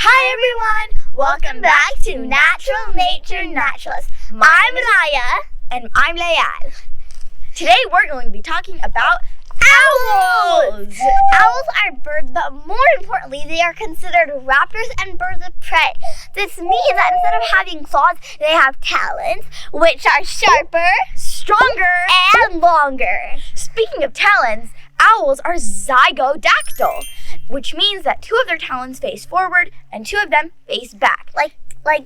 Hi everyone! Welcome back to Natural Nature Naturalist. I'm Maya. And I'm Layal. Today we're going to be talking about owls! Owls are birds, but more importantly, they are considered raptors and birds of prey. This means that instead of having claws, they have talons, which are sharper, Stronger! and longer. Speaking of talons, owls are zygodactyl, which means that two of their talons face forward and two of them face back. Like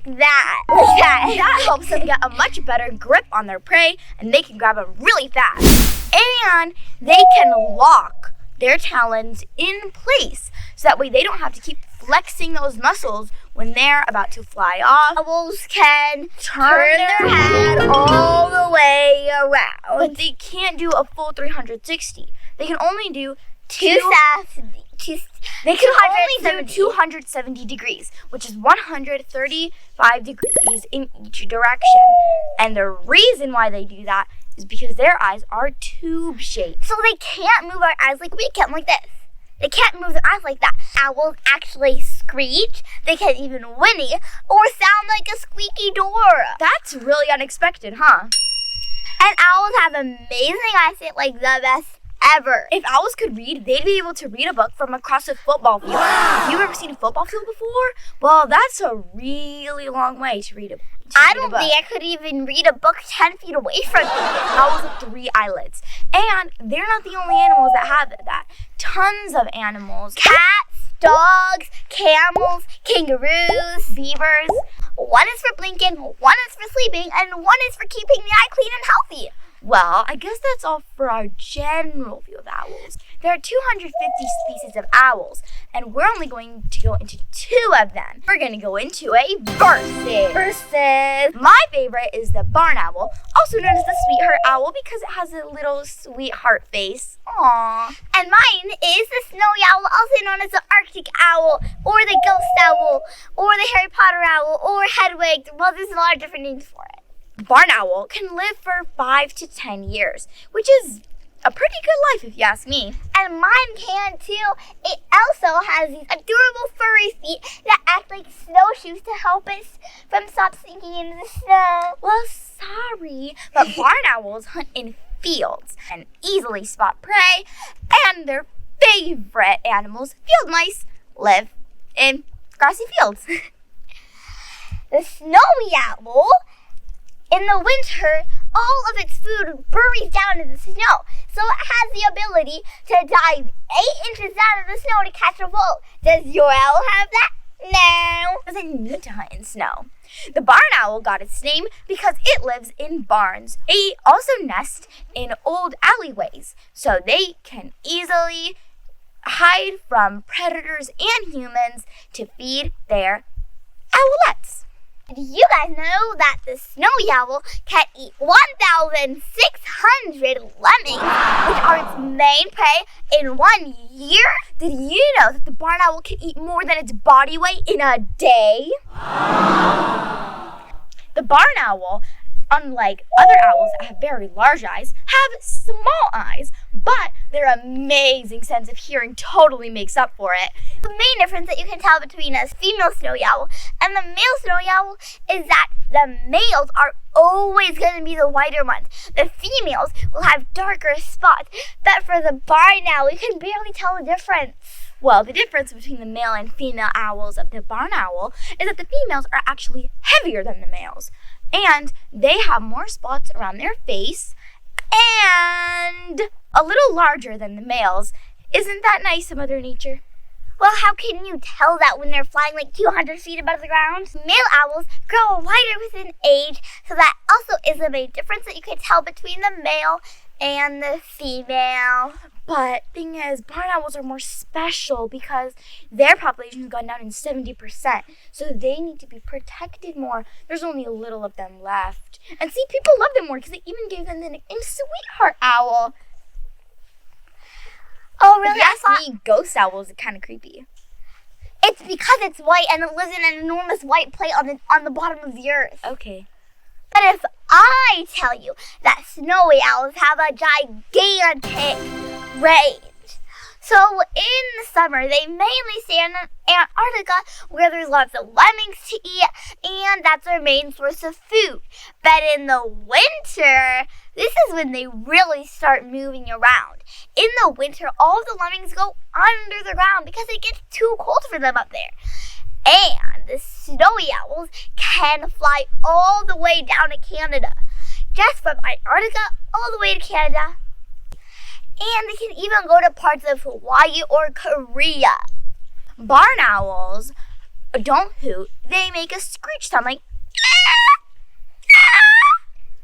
that. That helps them get a much better grip on their prey, and they can grab them really fast. And they can lock their talons in place, so that way they don't have to keep flexing those muscles when they're about to fly off. Owls can turn their head all the way around. But they can't do a full 360. They can only do They can only do 270 degrees, which is 135 degrees in each direction. And the reason why they do that is because their eyes are tube-shaped. So they can't move our eyes like we can, like this. They can't move their eyes like that. Owls actually screech. They can even whinny or sound like a squeaky door. That's really unexpected, huh? And owls have amazing eyesight, like the best ever. If owls could read, they'd be able to read a book from across a football field. Wow. Have you ever seen a football field before? Well, that's a really long way to read a book. I don't think I could even read a book 10 feet away from me. Owls have 3 eyelids. And they're not the only animals that have that. Tons of animals. Cats, dogs, camels, kangaroos, beavers. One is for blinking, one is for sleeping, and one is for keeping the eye clean and healthy. Well, I guess that's all for our general view of owls. There are 250 species of owls, and we're only going to go into 2 of them. We're going to go into a versus. My favorite is the barn owl, also known as the sweetheart owl because it has a little sweetheart face. Aww. And mine is the snowy owl, also known as the Arctic owl, or the ghost owl, or the Harry Potter owl, or Hedwig. Well, there's a lot of different names for it. Barn owl can live for 5 to 10 years, which is a pretty good life if you ask me. And mine can too. It also has these adorable furry feet that act like snowshoes to help us from stop sinking into the snow. Well, sorry, but barn owls hunt in fields and easily spot prey, and their favorite animals, field mice, live in grassy fields. The snowy owl, in the winter, all of its food buries down in the snow, so it has the ability to dive 8 inches down in the snow to catch a volt. Does your owl have that? No. It doesn't need to hunt in snow. The barn owl got its name because it lives in barns. They also nest in old alleyways, so they can easily hide from predators and humans to feed their owlets. Do you guys know that the snowy owl can eat 1,600 lemmings, which are its main prey, in 1 year? Did you know that the barn owl can eat more than its body weight in a day? The barn owl, unlike other owls that have very large eyes, have small eyes, but their amazing sense of hearing totally makes up for it. The main difference that you can tell between a female snowy owl and the male snowy owl is that the males are always going to be the whiter ones. The females will have darker spots, but for the barn owl, you can barely tell the difference. Well, the difference between the male and female owls of the barn owl is that the females are actually heavier than the males, and they have more spots around their face and a little larger than the males. Isn't that nice of Mother Nature? Well, how can you tell that when they're flying like 200 feet above the ground? Male owls grow wider with an age, so that also is a big difference that you can tell between the male and the female. But thing is, barn owls are more special because their population has gone down in 70%, so they need to be protected more. There's only a little of them left. And see, people love them more because they even gave them the nickname Sweetheart Owl. Oh, really? If you ask me, ghost owls are kind of creepy. It's because it's white and it lives in an enormous white plate on the bottom of the earth. Okay. But if I tell you that snowy owls have a gigantic range, So in the summer, they mainly stay in Antarctica where there's lots of lemmings to eat, and that's their main source of food. But in the winter, this is when they really start moving around. In the winter, all of the lemmings go under the ground because it gets too cold for them up there. And the snowy owls can fly all the way down to Canada, just from Antarctica all the way to Canada. And they can even go to parts of Hawaii or Korea. Barn owls don't hoot. They make a screech sound like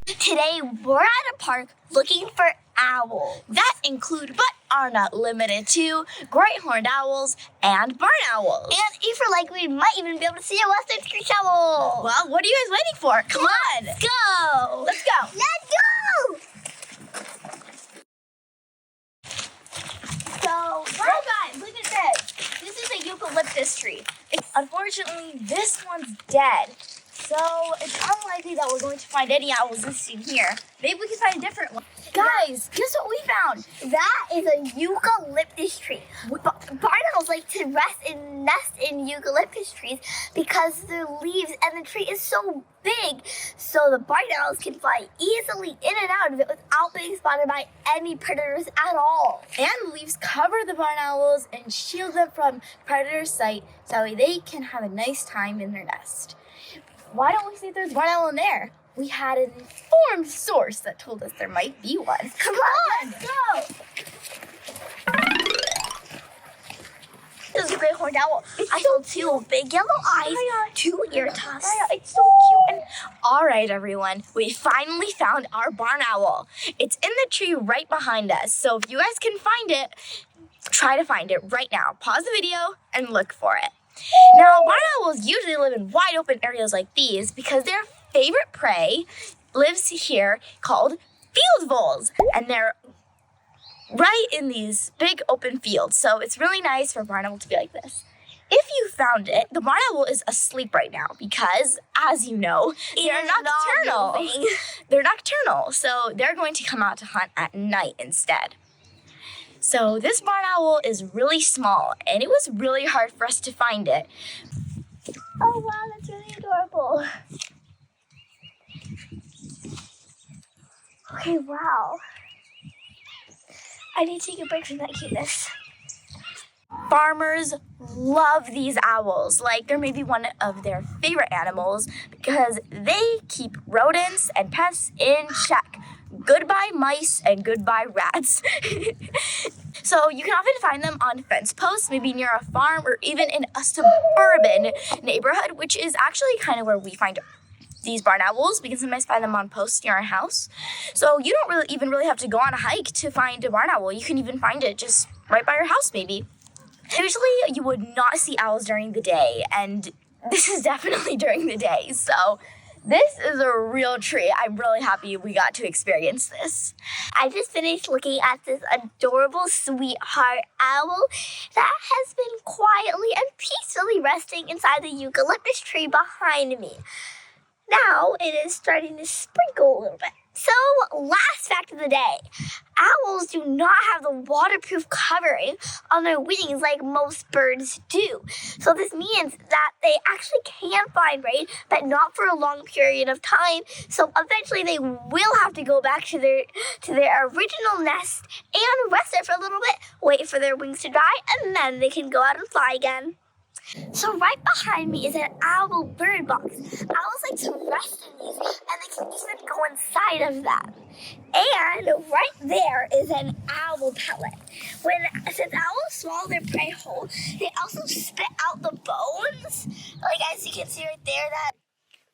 Today, we're at a park looking for owls. that include but are not limited to great horned owls and barn owls. And if we're like, we might even be able to see a western screech owl. Well, what are you guys waiting for? Come on. Let's go. Let's go. Let's go. So, Oh guys, look at this. This is a eucalyptus tree. Unfortunately, this one's dead. So it's unlikely that we're going to find any owls listed here. Maybe we can find a different one. Guys, guess what we found? that is a eucalyptus tree. Barn owls like to rest and nest in eucalyptus trees because their leaves and the tree is so big, so the barn owls can fly easily in and out of it without being spotted by any predators at all. And the leaves cover the barn owls and shield them from predator's sight so that way they can have a nice time in their nest. Why don't we see if there's a barn owl in there? We had an informed source that told us there might be one. Come on, let's go. This is a great horned owl. I saw two big yellow eyes, two ear tufts. It's so cute. All right, everyone. We finally found our barn owl. It's in the tree right behind us. So if you guys can find it, try to find it right now. Pause the video and look for it. Now, barn owls usually live in wide open areas like these because their favorite prey lives here called field voles. And they're right in these big open fields. So it's really nice for a barn owl to be like this. If you found it, the barn owl is asleep right now because, as you know, they're nocturnal. They're nocturnal, so they're going to come out to hunt at night instead. So this barn owl is really small, and it was really hard for us to find it. Oh wow, that's really adorable. Okay, wow. I need to take a break from that cuteness. Farmers love these owls, like they're maybe one of their favorite animals because they keep rodents and pests in check. Goodbye mice and goodbye rats. So you can often find them on fence posts, maybe near a farm or even in a suburban neighborhood, which is actually kind of where we find these barn owls. We can sometimes find them on posts near our house. So you don't really have to go on a hike to find a barn owl. You can even find it just right by your house maybe. Usually you would not see owls during the day, and this is definitely during the day. So this is a real treat. I'm really happy we got to experience this. I just finished looking at this adorable sweetheart owl that has been quietly and peacefully resting inside the eucalyptus tree behind me. Now it is starting to sprinkle a little bit. So, last fact of the day. Owls do not have the waterproof covering on their wings like most birds do. So this means that they actually can find rain, but not for a long period of time. So eventually they will have to go back to their original nest and rest there for a little bit, wait for their wings to dry, and then they can go out and fly again. So right behind me is an owl bird box. Owls like to rest in these, and they can even go inside of that. And right there is an owl pellet. Since owls swallow their prey whole, they also spit out the bones. Like as you can see right there, that.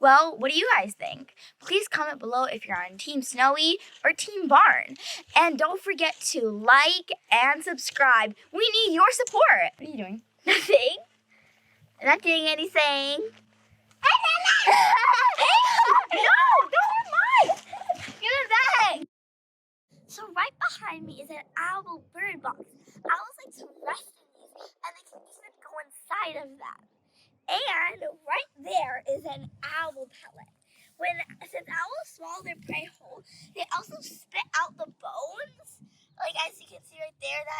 Well, what do you guys think? Please comment below if you're on Team Snowy or Team Barn. And don't forget to like and subscribe. We need your support. What are you doing? Nothing. I'm not doing anything. No, don't mine. Give it back. So right behind me is an owl bird box. Owls like to rest in these, and they can even go inside of that. And right there is an owl pellet. Since owls swallow their prey whole, they also spit out the bones. Like as you can see right there, that.